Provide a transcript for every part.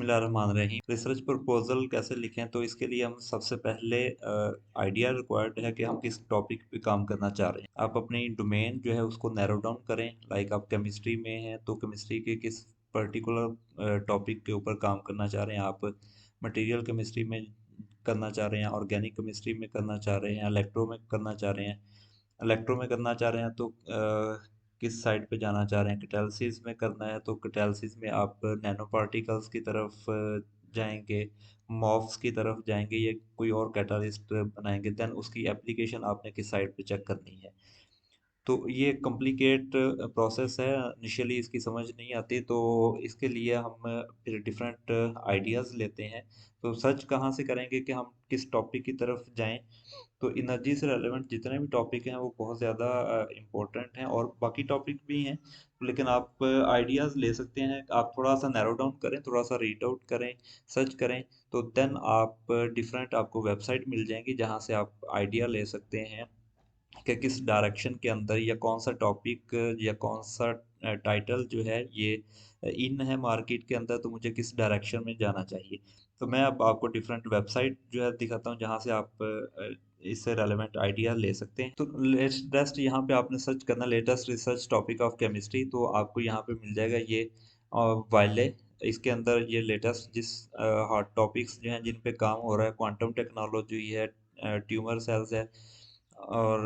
बिस्मिल्लाहिर्रहमानिर्रहीम। Research proposal कैसे लिखें, तो इसके लिए हम सबसे पहले आइडिया रिक्वायर्ड है कि हम किस टॉपिक पे काम करना चाह रहे हैं। आप अपनी डोमेन जो है उसको नैरो डाउन करें। लाइक आप केमिस्ट्री में हैं तो केमिस्ट्री के किस पर्टिकुलर टॉपिक के ऊपर काम करना चाह रहे हैं। आप मटेरियल केमिस्ट्री में करना चाह रहे हैं, ऑर्गेनिक केमिस्ट्री में करना चाह रहे हैं, इलेक्ट्रो में करना चाह रहे हैं। इलेक्ट्रो में करना चाह रहे हैं तो किस साइड पे जाना चाह रहे हैं। कैटालिसिस में करना है तो कैटालिसिस में आप नैनो पार्टिकल्स की तरफ जाएंगे, मॉफ्स की तरफ जाएंगे, या कोई और कैटालिस्ट बनाएंगे। देन उसकी एप्लीकेशन आपने किस साइड पे चेक करनी है। तो ये कॉम्प्लिकेट प्रोसेस है, इनिशियली इसकी समझ नहीं आती, तो इसके लिए हम फिर डिफरेंट आइडियाज़ लेते हैं। तो सर्च कहाँ से करेंगे कि हम किस टॉपिक की तरफ जाएं। तो एनर्जी से रेलेवेंट जितने भी टॉपिक हैं वो बहुत ज़्यादा इम्पोर्टेंट हैं, और बाकी टॉपिक भी हैं, लेकिन आप आइडियाज़ ले सकते हैं। आप थोड़ा सा नैरो डाउन करें, थोड़ा सा रीड आउट करें, सर्च करें, तो देन आप डिफरेंट आपको वेबसाइट मिल जाएंगी जहाँ से आप आइडिया ले सकते हैं कि किस डायरेक्शन के अंदर या कौन सा टॉपिक या कौन सा टाइटल जो है ये इन है मार्केट के अंदर, तो मुझे किस डायरेक्शन में जाना चाहिए। तो मैं अब आपको डिफरेंट वेबसाइट जो है दिखाता हूँ जहाँ से आप इससे रेलेवेंट आइडिया ले सकते हैं। तो लेटेस्ट यहाँ पे आपने सर्च करना latest research topic of chemistry, तो आपको यहाँ पे मिल जाएगा ये वाइले। इसके अंदर ये लेटेस्ट जिस हॉट टॉपिक्स जो हैं जिन पे काम हो रहा है, क्वांटम टेक्नोलॉजी है, ट्यूमर सेल्स है, और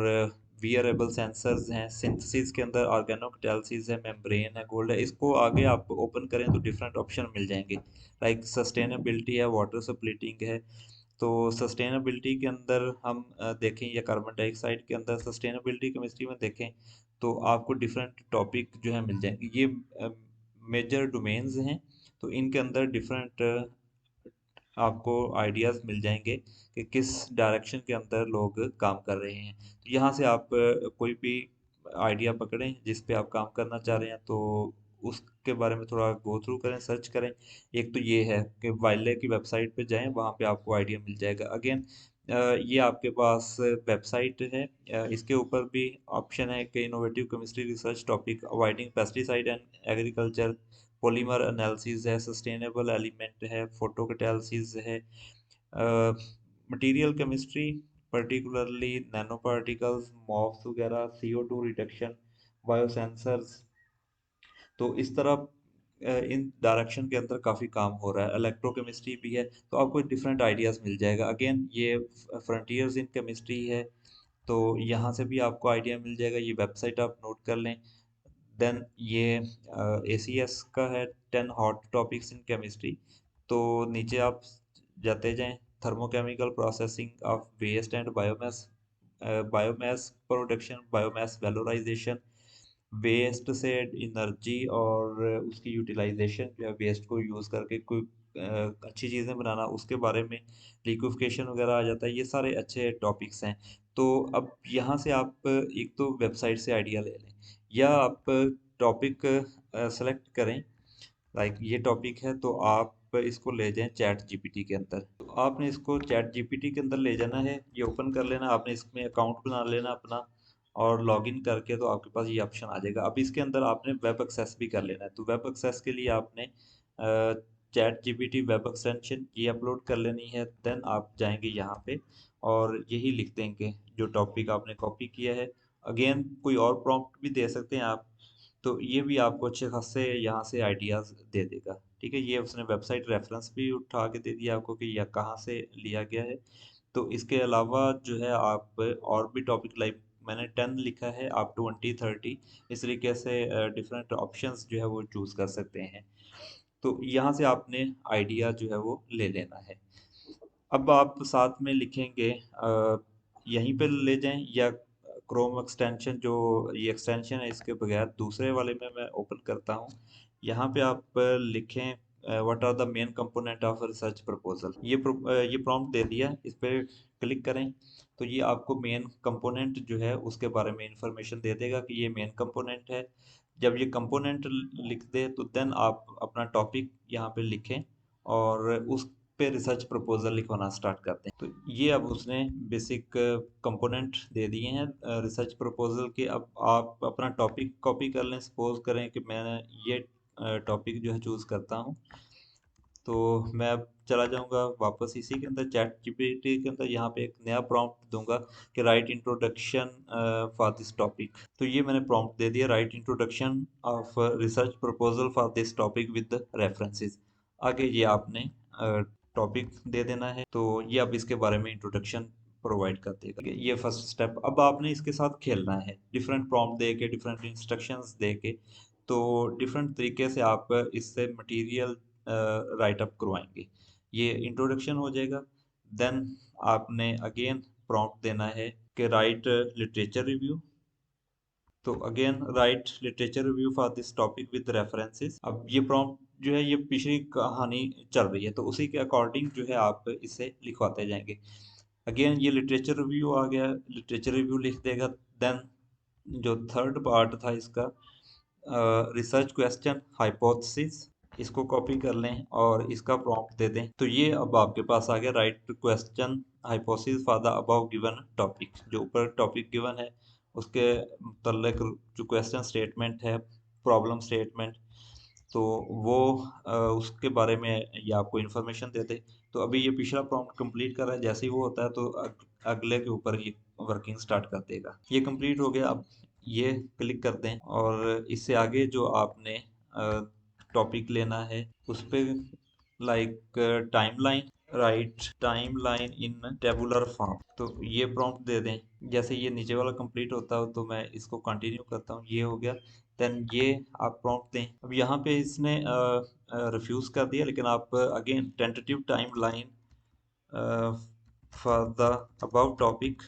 वियरेबल सेंसर्स हैं। सिंथेसिस के अंदर ऑर्गेनोकैटालिसिस है, मेम्ब्रेन है, गोल्ड है। इसको आगे आप ओपन करें तो डिफरेंट ऑप्शन मिल जाएंगे। लाइक सस्टेनेबिलिटी है, वाटर स्प्लिटिंग है। तो सस्टेनेबिलिटी के अंदर हम देखें, या कार्बन डाइऑक्साइड के अंदर सस्टेनेबिलिटी केमिस्ट्री में देखें, तो आपको डिफरेंट टॉपिक जो है मिल जाएंगे। ये मेजर डोमेन्स हैं, तो इनके अंदर डिफरेंट आपको आइडियाज़ मिल जाएंगे कि किस डायरेक्शन के अंदर लोग काम कर रहे हैं। तो यहाँ से आप कोई भी आइडिया पकड़ें जिस पे आप काम करना चाह रहे हैं, तो उसके बारे में थोड़ा गो थ्रू करें, सर्च करें। एक तो ये है कि वाइल्ड की वेबसाइट पे जाएं, वहाँ पे आपको आइडिया मिल जाएगा। अगेन ये आपके पास वेबसाइट है, इसके ऊपर भी ऑप्शन है कि innovative chemistry research topic avoiding pesticide and agriculture, polymer analysis है, सस्टेनेबल एलिमेंट है, फोटो कैटालिसिस है, material chemistry particularly nano particles, MOFs वगैरह, CO2 रिडक्शन, बायोसेंसर्स। तो इस तरह इन डायरेक्शन के अंदर काफ़ी काम हो रहा है। इलेक्ट्रोकेमिस्ट्री भी है, तो आपको डिफरेंट आइडियाज़ मिल जाएगा। अगेन ये फ्रंटियर्स इन केमिस्ट्री है, तो यहाँ से भी आपको आइडिया मिल जाएगा। ये वेबसाइट आप नोट कर लें। देन ये ACS का है, 10 हॉट टॉपिक्स इन केमिस्ट्री। तो नीचे आप जाते जाएं, thermochemical processing of waste and biomass, biomass production, biomass valorization, waste से एनर्जी और उसकी यूटिलाइजेशन जो है, वेस्ट को यूज़ करके कोई अच्छी चीज़ें बनाना, उसके बारे में लिक्विफिकेशन वगैरह आ जाता है। ये सारे अच्छे टॉपिक्स हैं। तो अब यहाँ से आप एक तो वेबसाइट से आइडिया ले लें, या आप टॉपिक सेलेक्ट करें। लाइक ये टॉपिक है तो आप इसको ले जाएं चैट जीपीटी के अंदर। तो आपने इसको चैट जीपीटी के अंदर ले जाना है, ये ओपन कर लेना, आपने इसमें अकाउंट बना लेना अपना, और लॉगिन करके तो आपके पास ये ऑप्शन आ जाएगा। अब इसके अंदर आपने वेब एक्सेस भी कर लेना है, तो वेब एक्सेस के लिए आपने चैट जीपीटी वेब एक्सटेंशन ये अपलोड कर लेनी है। देन आप जाएंगे यहाँ पे और यही लिख देंगे जो टॉपिक आपने कॉपी किया है। अगेन कोई और प्रॉम्प्ट भी दे सकते हैं आप, तो ये भी आपको अच्छे खासे यहाँ से आइडियाज़ दे देगा। ठीक है, ये उसने वेबसाइट रेफरेंस भी उठा के दे दिया आपको कि यह कहाँ से लिया गया है। तो इसके अलावा जो है आप और भी टॉपिक, लाइक मैंने 10 लिखा है, आप 20 30 इस तरीके से डिफरेंट ऑप्शंस जो है वो चूज़ कर सकते हैं। तो यहाँ से आपने आइडिया जो है वो ले लेना है। अब आप साथ में लिखेंगे यहीं पे ले जाएं, या क्रोम एक्सटेंशन जो ये एक्सटेंशन है इसके बगैर दूसरे वाले में मैं ओपन करता हूँ। यहाँ पे आप लिखें what are the main component of research proposal. ये प्रॉम्प्ट दे दिया, इस पर क्लिक करें, तो ये आपको मेन कंपोनेंट जो है उसके बारे में इंफॉर्मेशन दे देगा कि ये मेन कंपोनेंट है। जब ये कंपोनेंट लिख दे तो देन आप अपना टॉपिक यहाँ पे लिखें, और उस पे रिसर्च प्रपोजल लिखवाना स्टार्ट करते हैं। तो ये अब उसने बेसिक कंपोनेंट दे दिए हैं रिसर्च प्रपोजल के। अब आप अपना टॉपिक कॉपी कर लें। सपोज करें कि मैं ये टॉपिक जो है चूज़ करता हूँ, तो मैं अब चला जाऊंगा वापस इसी के अंदर चैट जीपीटी के अंदर, यहाँ पे एक नया प्रॉम्प्ट दूंगा कि right introduction for this topic. तो ये मैंने प्रॉम्प्ट दे दिया, right introduction of research proposal for this topic with references. आगे ये आपने टॉपिक दे देना है, तो ये अब इसके बारे में इंट्रोडक्शन प्रोवाइड कर देगा। ये फर्स्ट स्टेप। अब आपने इसके साथ खेलना है, डिफरेंट प्रॉम्प्ट दे के, डिफरेंट इंस्ट्रक्शंस दे के। तो डिफरेंट तरीके से आप इससे मटेरियल राइट अप करवाएंगे। ये इंट्रोडक्शन हो जाएगा। देन आपने अगेन प्रॉम्प्ट देना है कि राइट लिटरेचर रिव्यू। तो again right literature review for this topic with references. अब ये प्रॉम्प्ट जो है ये पिछली कहानी चल रही है, तो उसी के अकॉर्डिंग जो है आप इसे लिखवाते जाएंगे। अगेन ये लिटरेचर रिव्यू आ गया, लिटरेचर रिव्यू लिख देगा। देन जो थर्ड पार्ट था इसका, रिसर्च क्वेश्चन हाइपोथेसिस, इसको कॉपी कर लें और इसका प्रॉम्प्ट दे दें। तो ये अब आपके पास आ गया, right question hypothesis for the above given topic. जो ऊपर टॉपिक गिवन है उसके मतलब जो क्वेश्चन स्टेटमेंट है, प्रॉब्लम स्टेटमेंट, तो वो उसके बारे में ये आपको इन्फॉर्मेशन दे दे। तो अभी ये पिछला प्रॉम्प्ट कंप्लीट कर रहा है, जैसे ही वो होता है तो अगले के ऊपर ये वर्किंग स्टार्ट कर देगा। ये कंप्लीट हो गया। अब ये क्लिक कर दें और इससे आगे जो आपने टॉपिक लेना है उस पे लाइक टाइमलाइन, राइट टाइमलाइन इन टेबुलर फॉर्म, तो ये प्रॉम्प्ट दे दें। जैसे ये नीचे वाला कंप्लीट होता हो तो मैं इसको कंटिन्यू करता हूँ, ये हो गया। देन ये आप प्रॉम्प्ट दें। अब यहाँ पे इसने रिफ्यूज कर दिया, लेकिन आप again tentative timeline for the above topic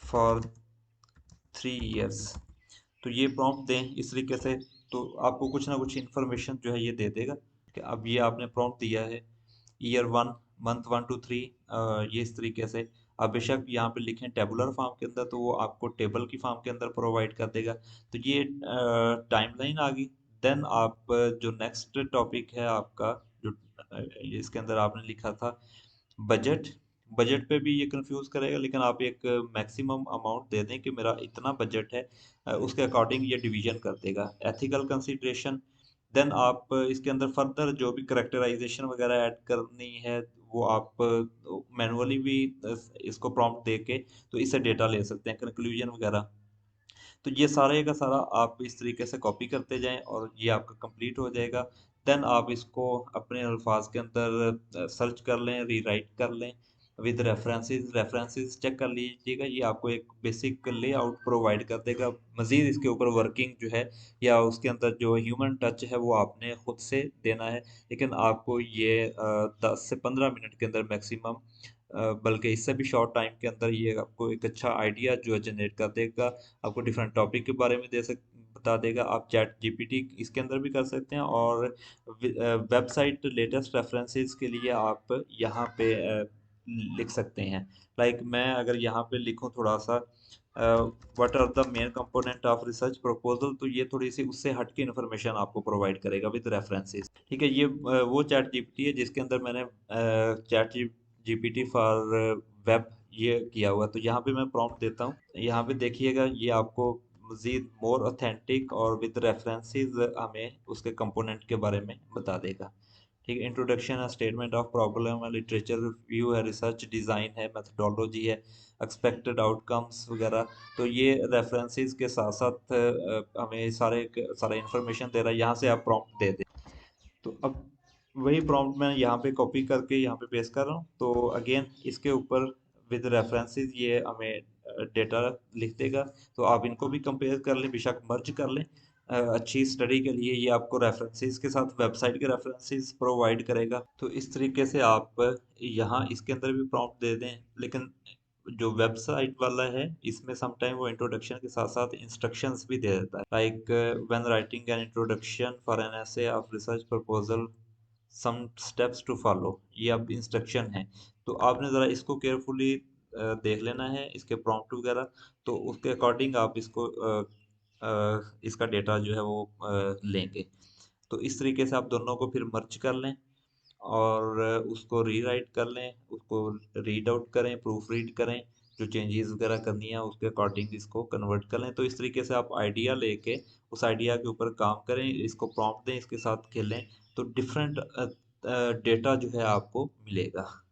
for 3 years, तो ये प्रॉम्प्ट दें इस तरीके से। तो आपको कुछ ना कुछ इन्फॉर्मेशन जो है ये दे देगा कि अब ये आपने प्रॉम्प्ट दिया है ईयर 1 मंथ 1 to 3, ये इस तरीके से। आप बेशक यहाँ पे लिखें टेबुलर फॉर्म के अंदर, तो वो आपको टेबल की फॉर्म के अंदर प्रोवाइड कर देगा। तो ये टाइमलाइन आ गई। देन आप जो नेक्स्ट टॉपिक है आपका, जो इसके अंदर आपने लिखा था बजट, बजट पे भी ये कंफ्यूज करेगा, लेकिन आप एक मैक्सिमम अमाउंट दे दें कि मेरा इतना बजट है, उसके अकॉर्डिंग ये डिवीजन कर देगा। एथिकल कंसिडरेशन, देन आप इसके अंदर फर्दर जो भी करेक्टराइजेशन वगैरह ऐड करनी है वो आप मैनुअली भी इसको प्रॉम्प्ट दे के तो इससे डेटा ले सकते हैं, कंक्लूजन वगैरह। तो ये सारे का सारा आप इस तरीके से कॉपी करते जाएं और ये आपका कंप्लीट हो जाएगा। देन आप इसको अपने अल्फाज के अंदर सर्च कर लें, रीराइट कर लें विद रेफरेंसेस। रेफरेंसेस चेक कर लीजिएगा, ये आपको एक बेसिक लेआउट प्रोवाइड कर देगा। मज़ीद इसके ऊपर वर्किंग जो है या उसके अंदर जो ह्यूमन टच है वो आपने खुद से देना है। लेकिन आपको ये 10 से 15 मिनट के अंदर मैक्सिमम, बल्कि इससे भी शॉर्ट टाइम के अंदर ये आपको एक अच्छा आइडिया जो है जनरेट कर देगा। आपको डिफरेंट टॉपिक के बारे में बता देगा। आप चैट जीपीटी इसके अंदर भी कर सकते हैं, और वेबसाइट लेटेस्ट रेफरेंसेस के लिए आप यहाँ पे लिख सकते हैं। लाइक मैं अगर यहाँ पे लिखूँ थोड़ा सा, what are the main component of research proposal, तो ये थोड़ी सी उससे हट के इन्फॉर्मेशन आपको प्रोवाइड करेगा विद रेफरेंसेस। ठीक है, ये वो चैट जीपीटी है जिसके अंदर मैंने चैट जीपीटी फॉर वेब ये किया हुआ। तो यहाँ पे मैं प्रॉम्प्ट देता हूँ, यहाँ पे देखिएगा ये आपको मजीद मोर ऑथेंटिक और विद रेफरेंसेस हमें उसके कंपोनेंट के बारे में बता देगा। ठीक है, इंट्रोडक्शन है, स्टेटमेंट ऑफ प्रॉब्लम है, लिटरेचर रिव्यू है, रिसर्च डिज़ाइन है, मेथडोलॉजी है, एक्सपेक्टेड आउटकम्स वगैरह। तो ये रेफरेंसेस के साथ साथ हमें सारा इंफॉर्मेशन दे रहा है। यहाँ से आप प्रॉम्प्ट दे दें। तो अब वही प्रॉम्प्ट मैं यहाँ पे कॉपी करके यहाँ पे पेस्ट कर रहा हूँ। तो अगेन इसके ऊपर विद रेफरेंसेस ये हमें डेटा लिख देगा। तो आप इनको भी कंपेयर कर लें, बेशक मर्ज कर लें। अच्छी स्टडी के लिए ये आपको रेफरेंसेस के साथ वेबसाइट के रेफरेंसेस प्रोवाइड करेगा। तो इस तरीके से आप यहाँ इसके अंदर भी प्रॉम्प्ट दे दें। लेकिन जो वेबसाइट वाला है इसमें समटाइम वो इंट्रोडक्शन के साथ साथ इंस्ट्रक्शंस भी दे देता है, like when writing an introduction for an essay of research proposal some steps to follow, ये अब इंस्ट्रक्शन है। तो आपने ज़रा इसको केयरफुली देख लेना है, इसके प्रॉम्प्ट वगैरह। तो उसके अकॉर्डिंग आप इसको इसका डेटा जो है वो लेंगे। तो इस तरीके से आप दोनों को फिर मर्ज कर लें और उसको रीराइट कर लें, उसको रीड आउट करें, प्रूफ रीड करें, जो चेंजेस वगैरह करनी है उसके अकॉर्डिंग इसको कन्वर्ट कर लें। तो इस तरीके से आप आइडिया लेके उस आइडिया के ऊपर काम करें, इसको प्रॉम्प्ट दें, इसके साथ खेलें। तो डिफरेंट डेटा जो है आपको मिलेगा।